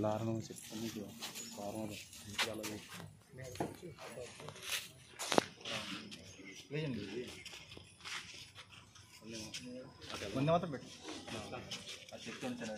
लारण ముందు మాత్రం పెట్టు అది చెప్తుంటాను.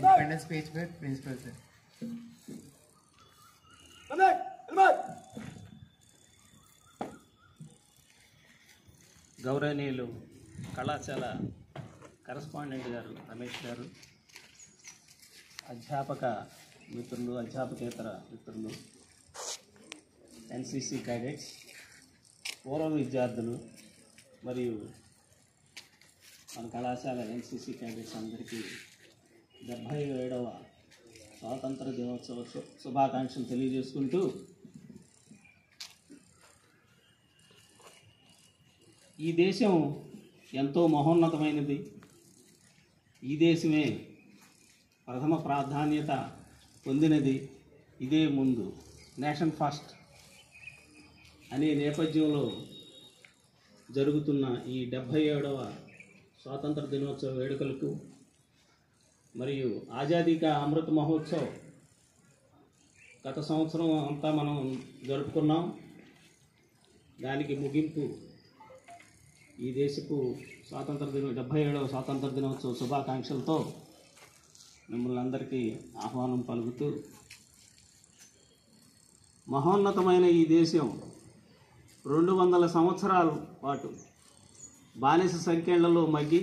इंडिपेंडेंस पेज पे प्रिंसिपल से గౌరవనీయులు కళాశాల కరస్పాండెంట్ గారు రమేష్ గారు, అధ్యాపక మిత్రులు, అధ్యాపకేతర మిత్రులు, ఎన్సిసి క్యాడెట్స్, పూర్వ విద్యార్థులు మరియు మన కళాశాల ఎన్సిసి క్యాడెట్స్ అందరికీ 77వ స్వాతంత్ర దినోత్సవ శుభాకాంక్షలు తెలియజేసుకుంటూ, ఈ దేశం ఎంతో మహోన్నతమైనది. ఈ దేశమే ప్రథమ ప్రాధాన్యత పొందినది. ఇదే ముందు, నేషన్ ఫస్ట్ అనే నేపథ్యంలో జరుగుతున్న ఈ 77వ స్వాతంత్ర దినోత్సవ వేడుకలకు మరియు ఆజాదీ కా అమృత్ మహోత్సవ్ గత సంవత్సరం అంతా మనం జరుపుకున్నాం. దానికి ముగింపు ఈ దేశపు 77వ స్వాతంత్ర దినోత్సవ శుభాకాంక్షలతో మిమ్మల్ని అందరికీ ఆహ్వానం పలుకుతూ, మహోన్నతమైన ఈ దేశం 200 సంవత్సరాల పాటు బానిస సంఖ్యలలో మగ్గి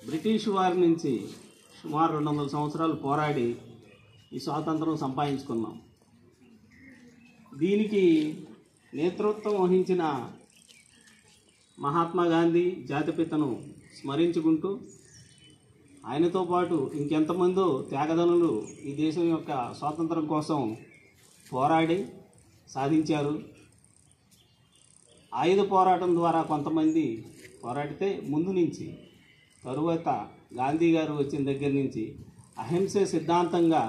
బ్రిటిష్ వారి నుంచి సుమారు 200 సంవత్సరాలు పోరాడి ఈ స్వాతంత్రం సంపాదించుకున్నాం. దీనికి నేతృత్వం వహించిన మహాత్మా గాంధీ జాతిపితను స్మరించుకుంటూ, ఆయనతో పాటు ఇంకెంతమందో త్యాగదనులు ఈ దేశం యొక్క స్వాతంత్రం కోసం పోరాడి సాధించారు. ఆయుధ పోరాటం ద్వారా కొంతమంది పోరాడితే, ముందు నుంచి తరువాత గాంధీ గారు వచ్చిన దగ్గర నుంచి అహింసే సిద్ధాంతంగా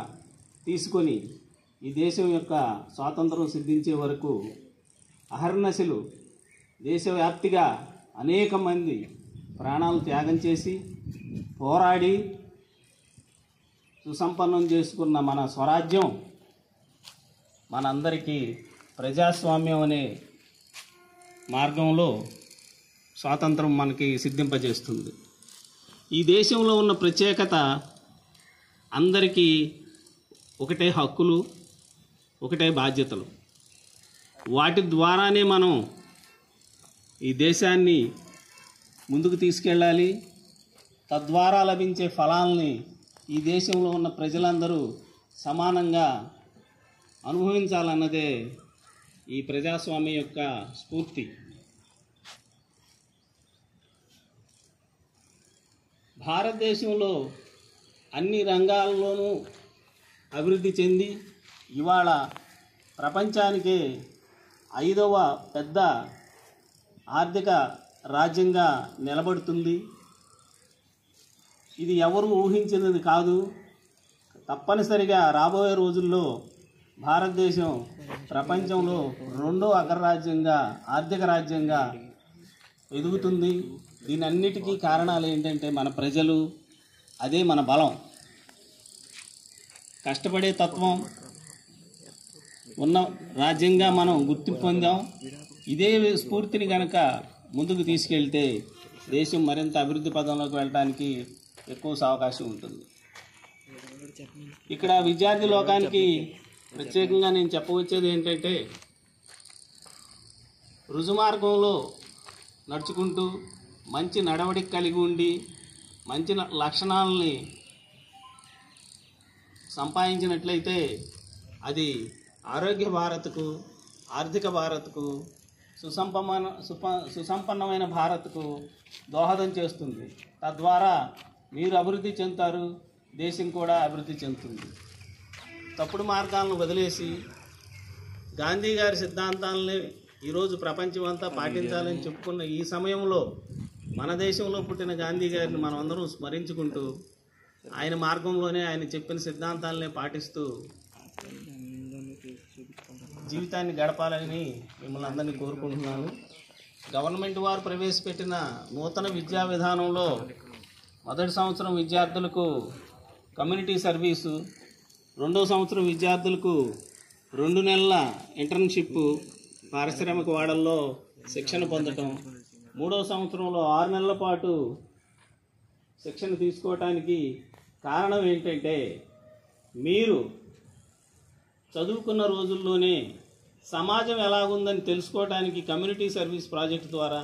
తీసుకొని ఈ దేశం యొక్క స్వాతంత్రం సిద్ధించే వరకు అహర్నిశలు దేశవ్యాప్తిగా అనేక మంది ప్రాణాలు త్యాగం చేసి పోరాడి సుసంపన్నం చేసుకున్న మన స్వరాజ్యం మనందరికీ ప్రజాస్వామ్యం అనే మార్గంలో స్వాతంత్రం మనకి సిద్ధింపజేస్తుంది. ఈ దేశంలో ఉన్న ప్రత్యేకత, అందరికీ ఒకటే హక్కులు, ఒకటే బాధ్యతలు. వాటి ద్వారానే మనం ఈ దేశాన్ని ముందుకు తీసుకెళ్ళాలి. తద్వారా లభించే ఫలాల్ని ఈ దేశంలో ఉన్న ప్రజలందరూ సమానంగా అనుభవించాలన్నదే ఈ ప్రజాస్వామ్యం యొక్క స్ఫూర్తి. భారతదేశంలో అన్ని రంగాల్లోనూ అభివృద్ధి చెంది ఇవాళ ప్రపంచానికే 5వ పెద్ద ఆర్థిక రాజ్యంగా నిలబడుతుంది. ఇది ఎవరు ఊహించినది కాదు. తప్పనిసరిగా రాబోయే రోజుల్లో భారతదేశం ప్రపంచంలో 2వ అగ్రరాజ్యంగా ఆర్థిక రాజ్యంగా ఎదుగుతుంది. దీని అన్నిటికీ కారణాలు ఏంటంటే మన ప్రజలు, అదే మన బలం. కష్టపడే తత్వం ఉన్న రాజ్యంగా మనం గుర్తింపు పొందాం. ఇదే స్ఫూర్తిని కనుక ముందుకు తీసుకెళ్తే దేశం మరింత అభివృద్ధి పదంలోకి వెళ్ళడానికి ఎక్కువ అవకాశం ఉంటుంది. ఇక్కడ విద్యార్థి లోకానికి ప్రత్యేకంగా నేను చెప్పవచ్చేది ఏంటంటే, రుజుమార్గంలో నడుచుకుంటూ మంచి నడవడిక కలిగి ఉండి మంచి లక్షణాలని సంపాదించినట్లయితే అది ఆరోగ్య భారత్కు, ఆర్థిక భారత్కు, సుసంపన్నమైన భారత్కు దోహదం చేస్తుంది. తద్వారా మీరు అభివృద్ధి చెందుతారు, దేశం కూడా అభివృద్ధి చెందుతుంది. తప్పుడు మార్గాలను వదిలేసి గాంధీ గారి సిద్ధాంతాలని ఈరోజు ప్రపంచమంతా పాటించాలని చెప్పుకున్న ఈ సమయంలో మన దేశంలో పుట్టిన గాంధీ గారిని మనం అందరం స్మరించుకుంటూ ఆయన మార్గంలోనే ఆయన చెప్పిన సిద్ధాంతాలనే పాటిస్తూ జీవితాన్ని గడపాలని మిమ్మల్ని అందరినీ కోరుకుంటున్నాను. గవర్నమెంట్ వారు ప్రవేశపెట్టిన నూతన విద్యా విధానంలో మొదటి సంవత్సరం విద్యార్థులకు కమ్యూనిటీ సర్వీసు, 2వ సంవత్సరం విద్యార్థులకు 2 నెలల ఇంటర్న్షిప్ పారిశ్రామిక వాడల్లో శిక్షణ పొందటం, 3వ సంవత్సరంలో 6 నెలల పాటు శిక్షణ తీసుకోవటానికి కారణం ఏంటంటే, మీరు చదువుకున్న రోజుల్లోనే సమాజం ఎలాగుందని తెలుసుకోవడానికి కమ్యూనిటీ సర్వీస్ ప్రాజెక్ట్ ద్వారా,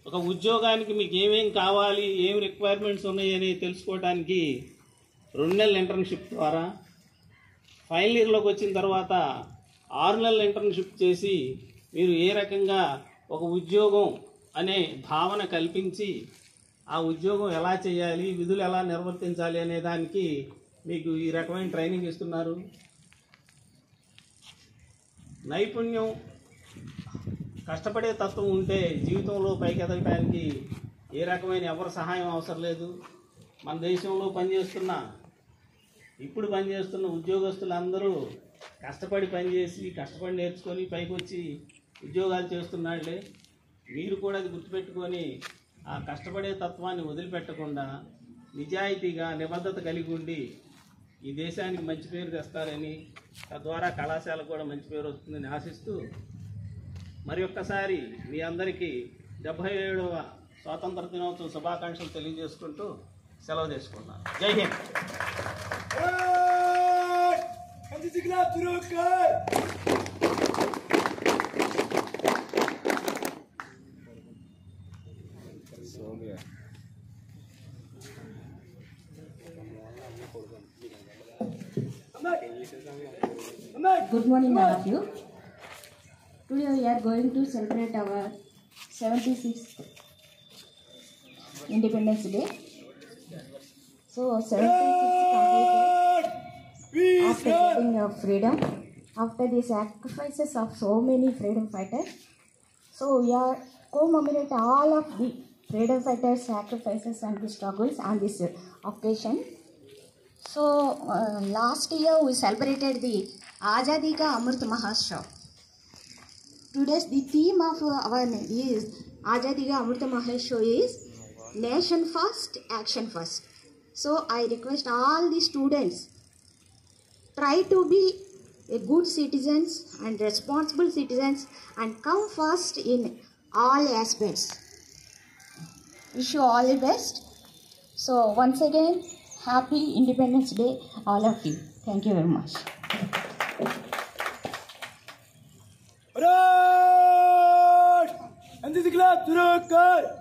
ఒక ఉద్యోగానికి మీకు ఏమేం కావాలి, ఏం రిక్వైర్మెంట్స్ ఉన్నాయని తెలుసుకోవడానికి 2 నెలల ఇంటర్న్షిప్ ద్వారా, ఫైనల్ ఇయర్లోకి వచ్చిన తర్వాత 6 నెలల ఇంటర్న్షిప్ చేసి మీరు ఏ రకంగా ఒక ఉద్యోగం అనే భావన కల్పించి ఆ ఉద్యోగం ఎలా చేయాలి, విధులు ఎలా నిర్వర్తించాలి అనే దానికి మీకు ఈ రకమైన ట్రైనింగ్ ఇస్తున్నారు. నైపుణ్యం, కష్టపడే తత్వం ఉంటే జీవితంలో పైకి ఎదగటానికి ఏ రకమైన ఎవరి సహాయం అవసరం లేదు. మన దేశంలో ఇప్పుడు పనిచేస్తున్న ఉద్యోగస్తులందరూ కష్టపడి పనిచేసి కష్టపడి నేర్చుకొని పైకి వచ్చి ఉద్యోగాలు చేస్తున్నాళ్లే. మీరు కూడా అది గుర్తుపెట్టుకొని ఆ కష్టపడే తత్వాన్ని వదిలిపెట్టకుండా నిజాయితీగా నిబద్ధత కలిగి ఉండి ఈ దేశానికి మంచి పేరు తెస్తారని, తద్వారా కళాశాలకు కూడా మంచి పేరు వస్తుందని ఆశిస్తూ మరి ఒక్కసారి మీ అందరికీ 77వ స్వాతంత్ర దినోత్సవ శుభాకాంక్షలు తెలియజేసుకుంటూ సెలవు తీసుకున్నాను. జై Hind. Good morning, all of you. Today we are going to celebrate our 76th Independence Day. So 76 completed after getting freedom, after the sacrifices of so many freedom fighters. So we are commemorate all of the freedom fighters' sacrifices and the struggles on this occasion. So last year we celebrated the Azadi Ka Amrit Mahotsav. Today's the theme of our is Azadi Ka Amrit Mahotsav is Nation First, Action First. So I request all the students, try to be a good citizens and responsible citizens and come first in all aspects. Wish you all the best. So once again, Happy Independence Day, all of you. Thank you very much. And this is इनकलाब शुरू कर।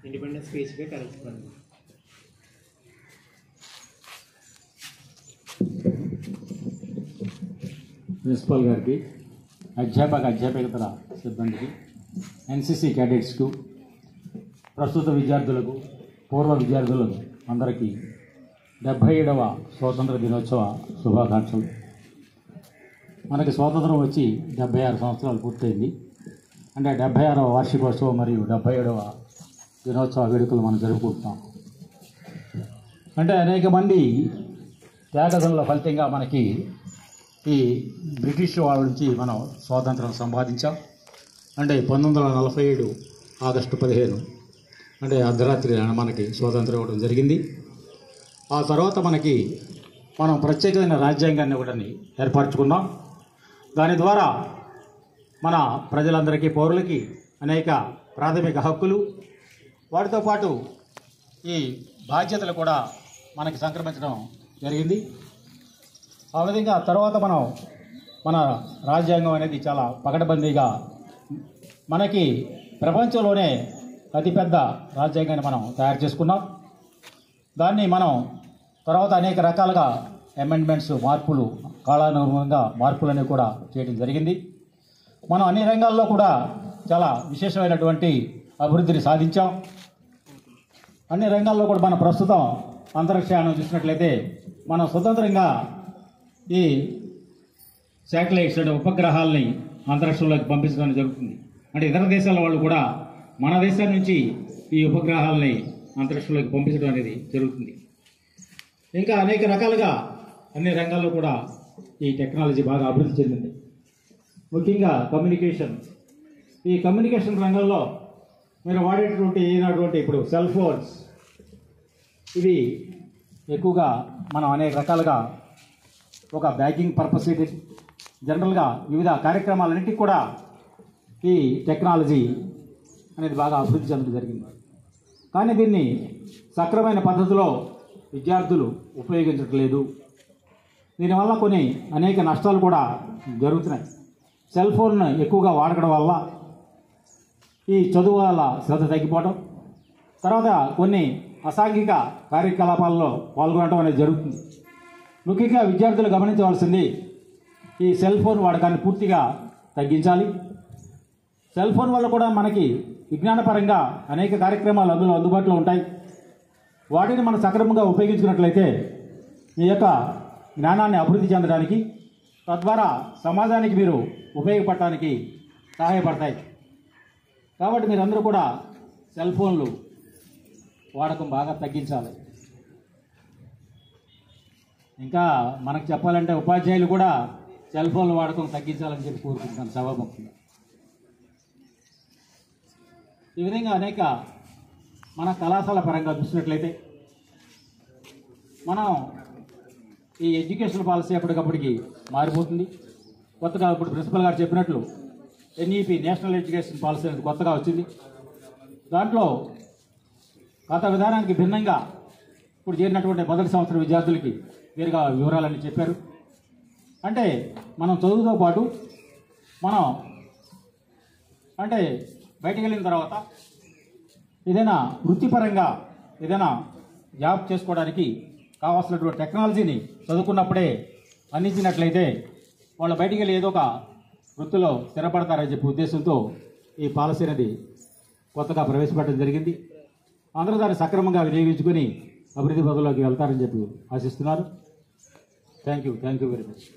Independence speech पे correspond principal గారికి, అధ్యాపకేతర సిబ్బందికి, NCC క్యాడెట్స్కు, ప్రస్తుత విద్యార్థులకు, పూర్వ విద్యార్థులకు అందరికీ 77వ స్వాతంత్ర దినోత్సవ శుభాకాంక్షలు. మనకి స్వాతంత్రం వచ్చి 76 సంవత్సరాలు పూర్తయింది. అంటే 76వ వార్షికోత్సవం మరియు 77వ దినోత్సవ వేడుకలు మనం జరుపుకుంటున్నాం. అంటే అనేక మంది త్యాగదనుల ఫలితంగా మనకి ఈ బ్రిటిష్ వాళ్ళ నుంచి మనం స్వాతంత్రం సంపాదించాం. అంటే 1947 ఆగస్టు 15 అంటే అర్ధరాత్రి మనకి స్వాతంత్రం ఇవ్వడం జరిగింది. ఆ తర్వాత మనం ప్రత్యేకమైన రాజ్యాంగాన్ని ఒకటి ఏర్పరచుకున్నాం. దాని ద్వారా మన ప్రజలందరికీ, పౌరులకి అనేక ప్రాథమిక హక్కులు, వాటితో పాటు ఈ బాధ్యతలు కూడా మనకి సంక్రమించడం జరిగింది. ఆ విధంగా తర్వాత మన రాజ్యాంగం అనేది చాలా పకడ్బందీగా మనకి ప్రపంచంలోనే అతిపెద్ద రాజ్యాంగాన్ని మనం తయారు చేసుకున్నాం. దాన్ని మనం తర్వాత అనేక రకాలుగా అమెండ్మెంట్స్, మార్పులు, కాలానుగుణంగా మార్పులన్నీ కూడా చేయడం జరిగింది. మనం అన్ని రంగాల్లో కూడా చాలా విశేషమైనటువంటి అభివృద్ధిని సాధించాం. అన్ని రంగాల్లో కూడా మన ప్రస్తుతం అంతరిక్షయానం చూసినట్లయితే మనం స్వతంత్రంగా ఈ శాటిలైట్స్ అంటే ఉపగ్రహాలని అంతరిక్షంలోకి పంపించడం జరుగుతుంది. అంటే ఇతర దేశాల వాళ్ళు కూడా మన దేశం నుంచి ఈ ఉపగ్రహాలని అంతరిక్షంలోకి పంపించడం అనేది జరుగుతుంది. ఇంకా అనేక రకాలుగా అన్ని రంగాల్లో కూడా ఈ టెక్నాలజీ బాగా అభివృద్ధి చెందింది. ముఖ్యంగా కమ్యూనికేషన్. ఈ కమ్యూనికేషన్ రంగంలో మీరు వాడేటటువంటి అయినటువంటి ఇప్పుడు సెల్ ఫోన్స్ ఇవి ఎక్కువగా మనం అనేక రకాలుగా ఒక బ్యాంకింగ్ పర్పస్ ఇది జనరల్గా వివిధ కార్యక్రమాలన్నింటికి కూడా ఈ టెక్నాలజీ అనేది బాగా అభివృద్ధి చెందడం జరిగింది. కానీ దీన్ని సక్రమైన పద్ధతిలో విద్యార్థులు ఉపయోగించట్లేదు. దీనివల్ల కొన్ని అనేక నష్టాలు కూడా జరుగుతున్నాయి. సెల్ ఫోన్ ఎక్కువగా వాడకడం వల్ల ఈ చదువు వల్ల శ్రద్ధ తగ్గిపోవడం, తర్వాత కొన్ని అసాంఘిక కార్యకలాపాల్లో పాల్గొనడం అనేది జరుగుతుంది. ముఖ్యంగా విద్యార్థులు గమనించవలసింది ఈ సెల్ ఫోన్ వాడకాన్ని పూర్తిగా తగ్గించాలి. సెల్ ఫోన్ వల్ల కూడా మనకి విజ్ఞానపరంగా అనేక కార్యక్రమాలు అందులో అందుబాటులో ఉంటాయి. వాటిని మనం సక్రమంగా ఉపయోగించుకున్నట్లయితే మీ యొక్క జ్ఞానాన్ని అభివృద్ధి చెందడానికి, తద్వారా సమాజానికి మీరు ఉపయోగపడటానికి సహాయపడతాయి. కాబట్టి మీరందరూ కూడా సెల్ ఫోన్లు వాడకం బాగా తగ్గించాలి. ఇంకా మనకు చెప్పాలంటే ఉపాధ్యాయులు కూడా సెల్ ఫోన్లు వాడకం తగ్గించాలని చెప్పి కోరుకుంటున్నాను సభాముఖంగా. ఈ విధంగా అనేక మన కళాశాల పరంగా చూసినట్లయితే మనం ఈ ఎడ్యుకేషన్ పాలసీ ఎప్పటికప్పటికి మారిపోతుంది. కొత్తగా ఇప్పుడు ప్రిన్సిపల్ గారు చెప్పినట్లు ఎన్ఈపి నేషనల్ ఎడ్యుకేషన్ పాలసీ అనేది కొత్తగా వచ్చింది. దాంట్లో గత విధానానికి భిన్నంగా ఇప్పుడు చేరినటువంటి మొదటి సంవత్సరం విద్యార్థులకి వేరుగా వివరాలన్నీ చెప్పారు. అంటే మనం చదువుతో పాటు మనం అంటే బయటికి వెళ్ళిన తర్వాత ఏదైనా వృత్తిపరంగా ఏదైనా జాబ్ చేసుకోవడానికి కావాల్సినటువంటి టెక్నాలజీని చదువుకున్నప్పుడే అందించినట్లయితే వాళ్ళు బయటికి వెళ్ళి ఏదో ఒక వృత్తిలో స్థిరపడతారని చెప్పే ఉద్దేశంతో ఈ పాలసీ అనేది కొత్తగా ప్రవేశపెట్టడం జరిగింది. అందరూ దాన్ని సక్రమంగా వినియోగించుకొని అభివృద్ధి పథంలోకి వెళ్తారని చెప్పి ఆశిస్తున్నారు. Thank you very much.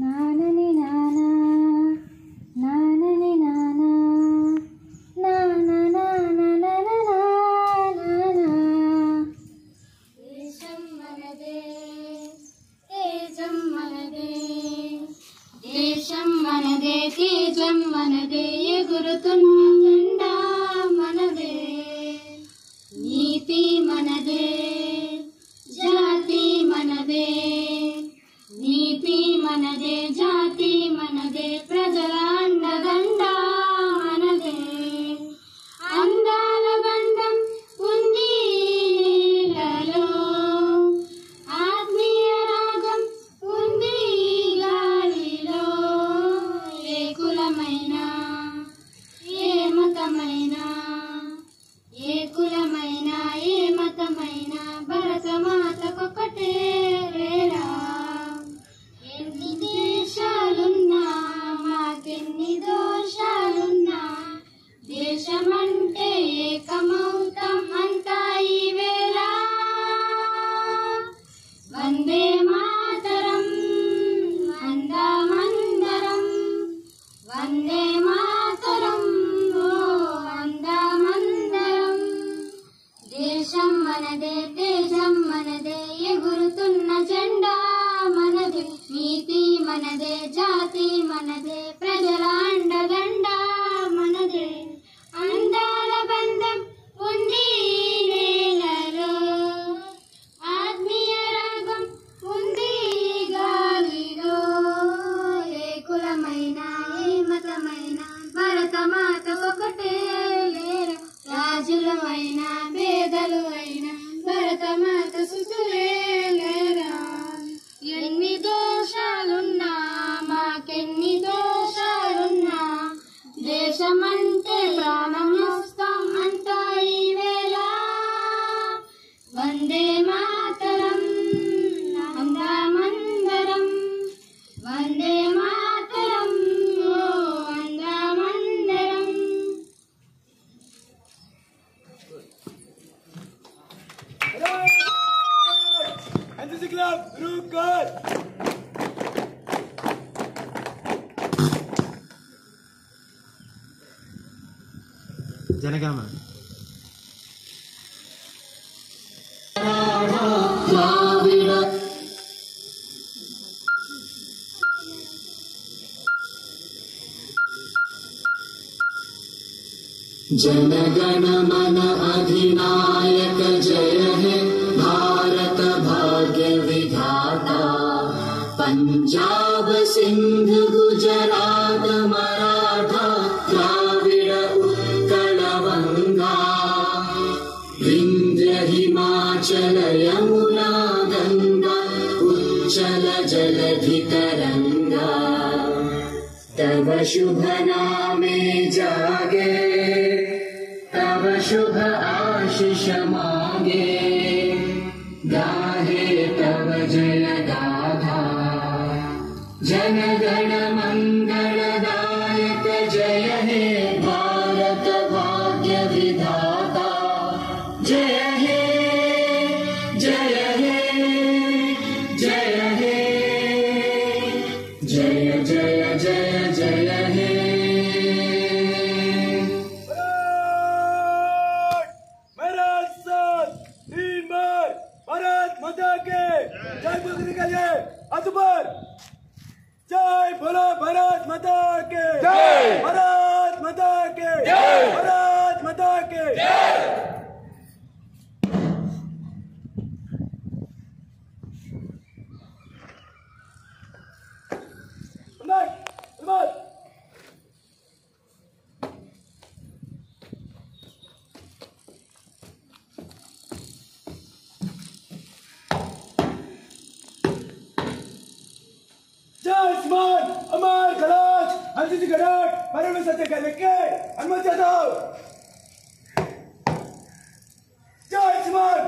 నానని నానా నానని నానా నానా నానా నానా దేశం మనదే తేజం మనదే దేశం మనదే తేజం మనదే ఎగురుతున్న జెండా మనదే నీతి మనదే జాతి మనదే నీతి మనదే జాతి మనదే ప్రజల అండదండ మనదే అందాల బంధం ఉంది నేలలో ఆత్మీయ రాగం ఉంది గాలిలో ఏ కులమైన ఏ మతమైన ఏ కులమైన ఏ మతమైన భరతమాతకొకటే వేరా ఎన్ని దేశాలున్నా మాకెన్ని దోషాలున్నా దేశమంటే ఏకమౌతం అంతా ఈ వేళ వందే మాతరం అందామందరం వందే మాతరం ఓ అందామందరం దేశం మనదే తేజం మనదే ఎగురుతున్న జెండా మనదే నీతి మనదే జాతి మనదే ప్రజల అండదండ మనదే అందాల బంధం ఉంది నేలలో ఆత్మీయ రాగం ఉంది గాలిలో ఏ కులమైన ఏ మతమైన భరతమాతకొకటే లేరా రాజులమైన పేదలు అయినా భరతమాత సుతులే లేరా ఎన్ని దోషాలున్నా మాకెన్ని దోషాలున్నా జనగణమన जनगण मन अधिनायक जय हे भारत भाग्य विधाता पंजाब सिंध गुजरात मराठा द्राविड़ उत्कल गंगा विंध्य हिमाचल यमुना गंगा उच्चल जलधि तरंगा तव शुभ नामे जागे तव शुभ आशीष मांगे गाहे तव जय गाथा जनगण मंगलदायक जय हे भारत भाग्य विधाता जय हे जय हे जय हे जय जय जय जय हे जय बोलो भारत माता के जय भारत माता के जय भारत माता के जय Jasman, Amar, Kalash, Anjiji Garat, Parame Satya Kaleke, Anmod Yadav. Jasman.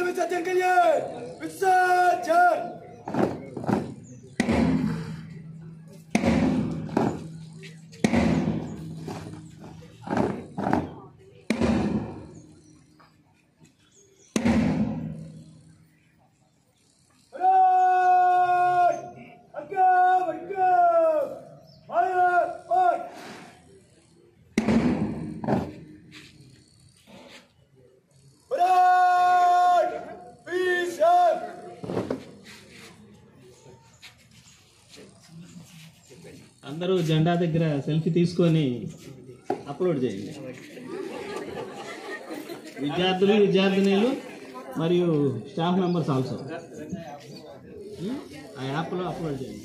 विसर्जन के लिए विसर्जन అందరూ జెండా దగ్గర సెల్ఫీ తీసుకొని అప్లోడ్ చేయండి. విద్యార్థులు విద్యార్థినీలు మరియు స్టాఫ్ మెంబర్స్ ఆల్సో ఆ యాప్లో అప్లోడ్ చేయండి.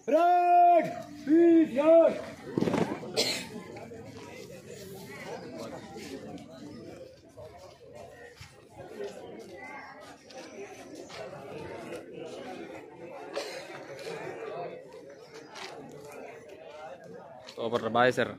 Red, beat, yes. Super, bye sir.